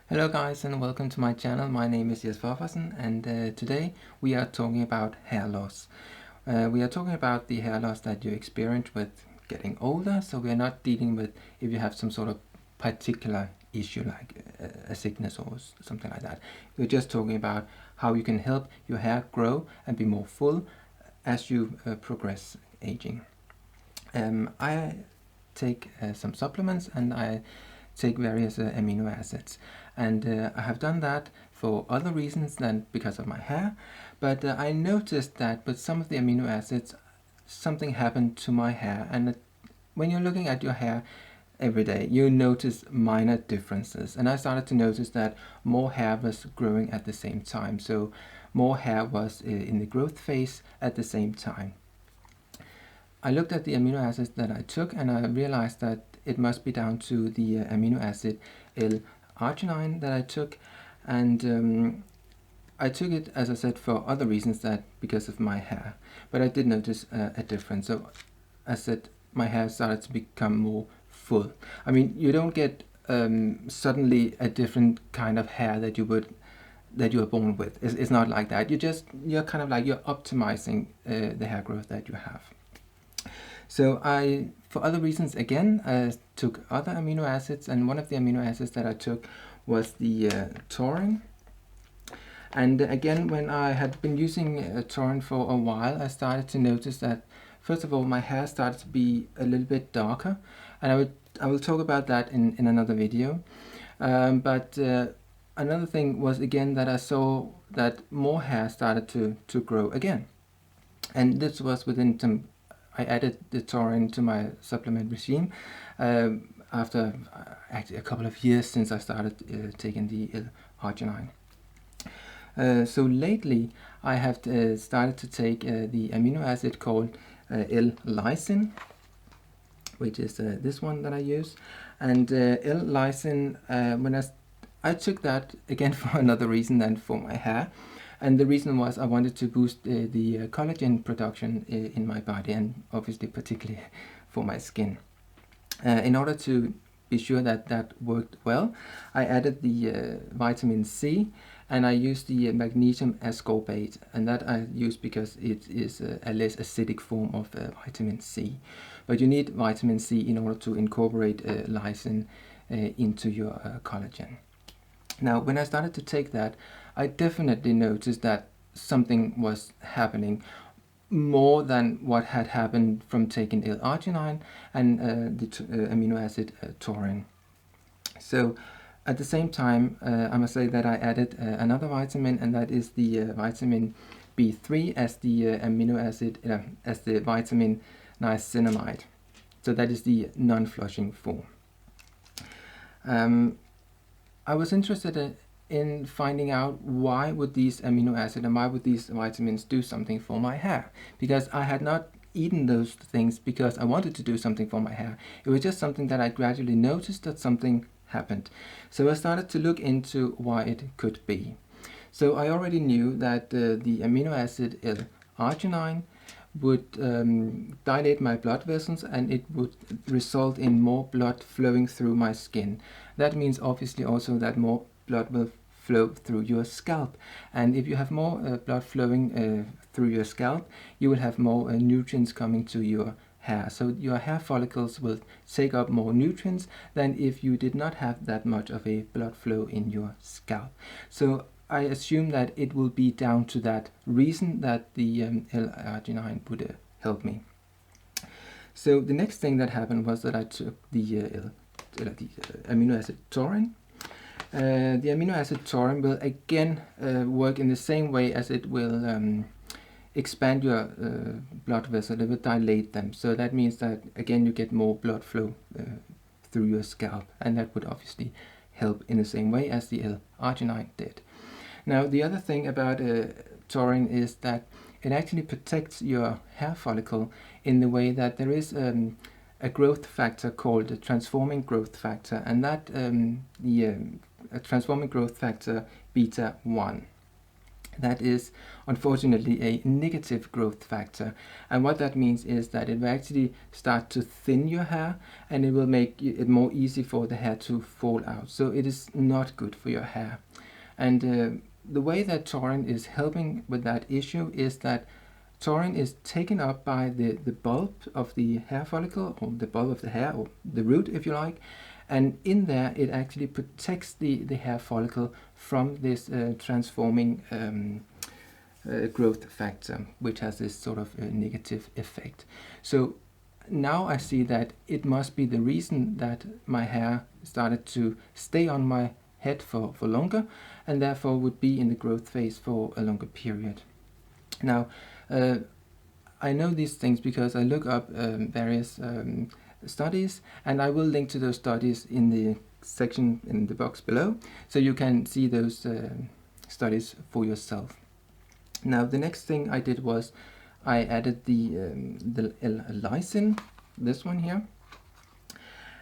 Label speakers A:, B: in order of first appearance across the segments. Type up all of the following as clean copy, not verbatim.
A: Hello guys and welcome to my channel. My name is Jesper and today we are talking about hair loss. We are talking about the hair loss that you experience with getting older, so we are not dealing with if you have some sort of particular issue like a sickness or something like that. We're just talking about how you can help your hair grow and be more full as you progress aging. I take some supplements and I take various amino acids, and I have done that for other reasons than because of my hair, but I noticed that with some of the amino acids something happened to my hair, and when you're looking at your hair every day you notice minor differences, and I started to notice that more hair was growing at the same time, so more hair was in the growth phase at the same time. I looked at the amino acids that I took and I realized that it must be down to the amino acid L-arginine that I took, and I took it, as I said, for other reasons than because of my hair, but I did notice a difference. So as I said, my hair started to become more full. I mean, you don't get suddenly a different kind of hair that you are born with. It's not like that. You're kind of like you're optimizing the hair growth that you have. So I, for other reasons again, took other amino acids, and one of the amino acids that I took was the taurine. And again, when I had been using taurine for a while, I started to notice that, first of all, my hair started to be a little bit darker, and I will talk about that in another video. But another thing was again that I saw that more hair started to grow again, and this was within some. I added the taurine to my supplement regime after actually a couple of years since I started taking the L-arginine. So lately I have started to take the amino acid called L-Lysine, which is this one that I use. And L-Lysine, when I took that again for another reason than for my hair. And the reason was I wanted to boost the collagen production in my body, and obviously particularly for my skin. In order to be sure that that worked well, I added the vitamin C, and I used the magnesium ascorbate, and that I use because it is a less acidic form of vitamin C. But you need vitamin C in order to incorporate lysine into your collagen. Now, when I started to take that, I definitely noticed that something was happening more than what had happened from taking L-arginine and the amino acid taurine. So at the same time, I must say that I added another vitamin, and that is the vitamin B3 as the amino acid, as the vitamin niacinamide. So that is the non-flushing form. I was interested in finding out why would these amino acids and why would these vitamins do something for my hair, because I had not eaten those things because I wanted to do something for my hair. It was just something that I gradually noticed that something happened. So I started to look into why it could be. So I already knew that the amino acid L-arginine would dilate my blood vessels, and it would result in more blood flowing through my skin. That means obviously also that more blood will flow through your scalp, and if you have more blood flowing through your scalp, you will have more nutrients coming to your hair. So your hair follicles will take up more nutrients than if you did not have that much of a blood flow in your scalp. So I assume that it will be down to that reason that the L-arginine would help me. So the next thing that happened was that I took the amino acid taurine. The amino acid taurine will again work in the same way as it will expand your blood vessel. It will dilate them. So that means that again you get more blood flow through your scalp, and that would obviously help in the same way as the L-arginine did. Now, the other thing about taurine is that it actually protects your hair follicle in the way that there is a growth factor called a transforming growth factor, and that transforming growth factor beta 1. that is unfortunately a negative growth factor. And what that means is that it will actually start to thin your hair, and it will make it more easy for the hair to fall out. So it is not good for your hair. And the way that taurine is helping with that issue is that taurine is taken up by the bulb of the hair follicle, or the bulb of the hair, or the root if you like, and in there it actually protects the hair follicle from this transforming growth factor, which has this sort of negative effect. So now I see that it must be the reason that my hair started to stay on my head for longer, and therefore would be in the growth phase for a longer period. Now, I know these things because I look up various studies, and I will link to those studies in the section in the box below, so you can see those studies for yourself. Now, the next thing I did was I added the Lysine, this one here,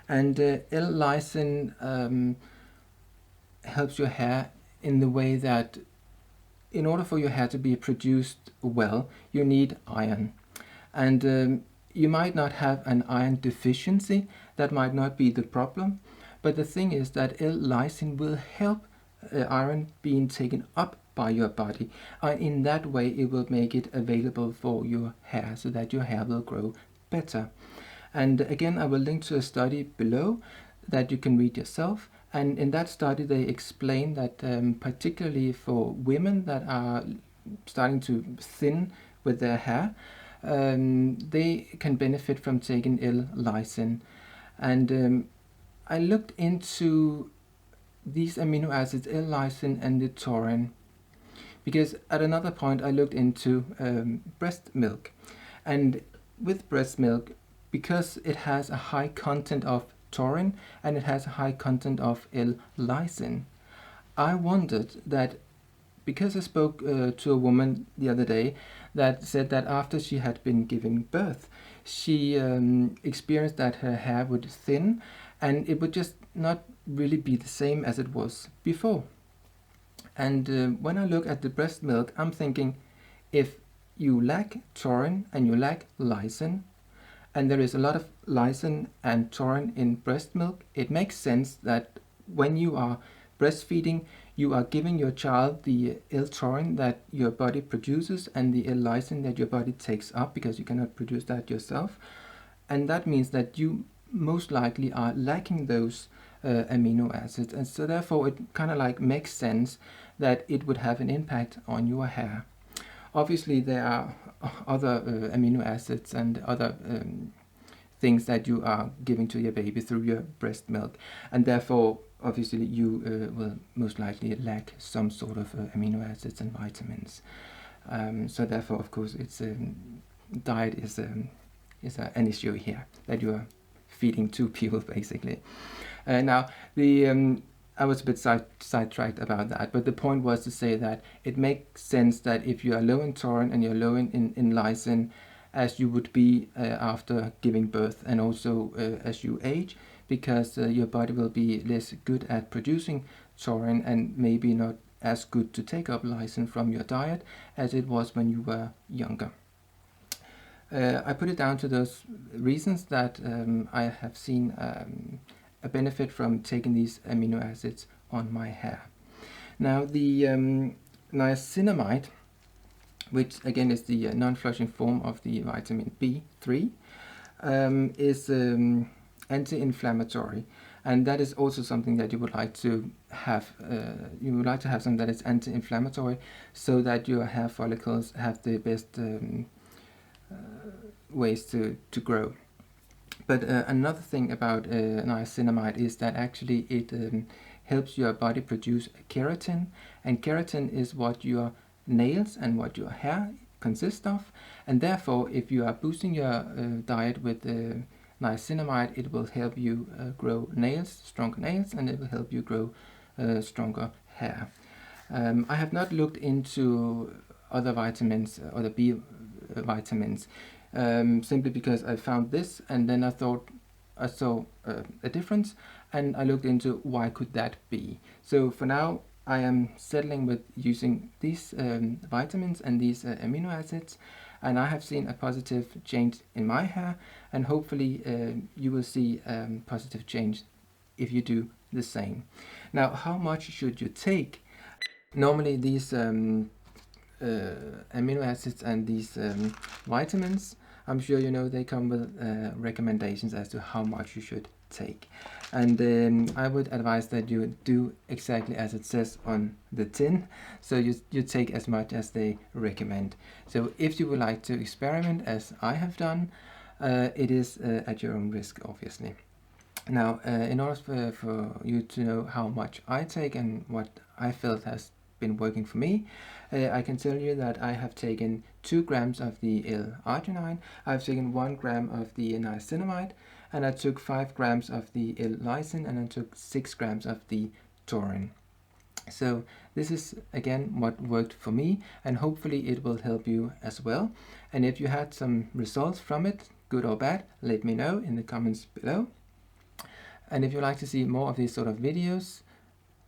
A: and Lysine helps your hair in the way that in order for your hair to be produced well, you need iron. And you might not have an iron deficiency, that might not be the problem, but the thing is that Lysine will help iron being taken up by your body, and in that way it will make it available for your hair so that your hair will grow better. And again, I will link to a study below that you can read yourself. And in that study they explain that particularly for women that are starting to thin with their hair, they can benefit from taking Lysine. And I looked into these amino acids, Lysine and the taurine, because at another point I looked into breast milk. And with breast milk, because it has a high content of taurine and it has a high content of Lysine, I wondered that, because I spoke to a woman the other day that said that after she had been giving birth, she experienced that her hair would thin and it would just not really be the same as it was before. And when I look at the breast milk, I'm thinking, if you lack taurine and you lack Lysine, and there is a lot of Lysine and taurine in breast milk, it makes sense that when you are breastfeeding, you are giving your child the L-taurine that your body produces and the L-lysine that your body takes up, because you cannot produce that yourself. And that means that you most likely are lacking those amino acids, and so therefore it kind of like makes sense that it would have an impact on your hair. Obviously there are other amino acids and other things that you are giving to your baby through your breast milk, and therefore obviously you will most likely lack some sort of amino acids and vitamins. So therefore, of course, it's diet is an issue here, that you are feeding two people basically. Now the I was a bit sidetracked about that, but the point was to say that it makes sense that if you are low in taurine and you're low in Lysine, as you would be after giving birth, and also as you age, because your body will be less good at producing taurine and maybe not as good to take up Lysine from your diet as it was when you were younger. I put it down to those reasons that I have seen a benefit from taking these amino acids on my hair. Now the niacinamide, which again is the non-flushing form of the vitamin B3, is anti-inflammatory, and that is also something that you would like to have. You would like to have something that is anti-inflammatory, so that your hair follicles have the best ways to grow. But another thing about niacinamide is that actually it helps your body produce keratin, and keratin is what your nails and what your hair consist of, and therefore if you are boosting your diet with niacinamide, it will help you grow nails, stronger nails, and it will help you grow stronger hair. I have not looked into other vitamins, other B vitamins, simply because I found this and then I thought I saw a difference, and I looked into why could that be. So for now I am settling with using these vitamins and these amino acids, and I have seen a positive change in my hair, and hopefully you will see positive change if you do the same. Now, how much should you take? Normally these amino acids and these vitamins, I'm sure you know, they come with recommendations as to how much you should take, and I would advise that you do exactly as it says on the tin, so you take as much as they recommend. So if you would like to experiment as I have done, it is at your own risk, obviously. Now, in order for you to know how much I take and what I felt has been working for me, I can tell you that I have taken 2 grams of the L-arginine, I've taken 1 gram of the niacinamide, and I took 5 grams of the Lisen, and I took 6 grams of the taurine. So this is again what worked for me, and hopefully it will help you as well. And if you had some results from it, good or bad, let me know in the comments below. And if you'd like to see more of these sort of videos,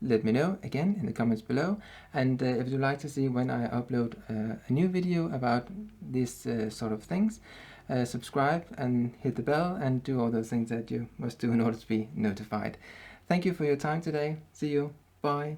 A: let me know again in the comments below. And if you'd like to see when I upload a new video about these sort of things, subscribe and hit the bell and do all those things that you must do in order to be notified. Thank you for your time today. See you. Bye.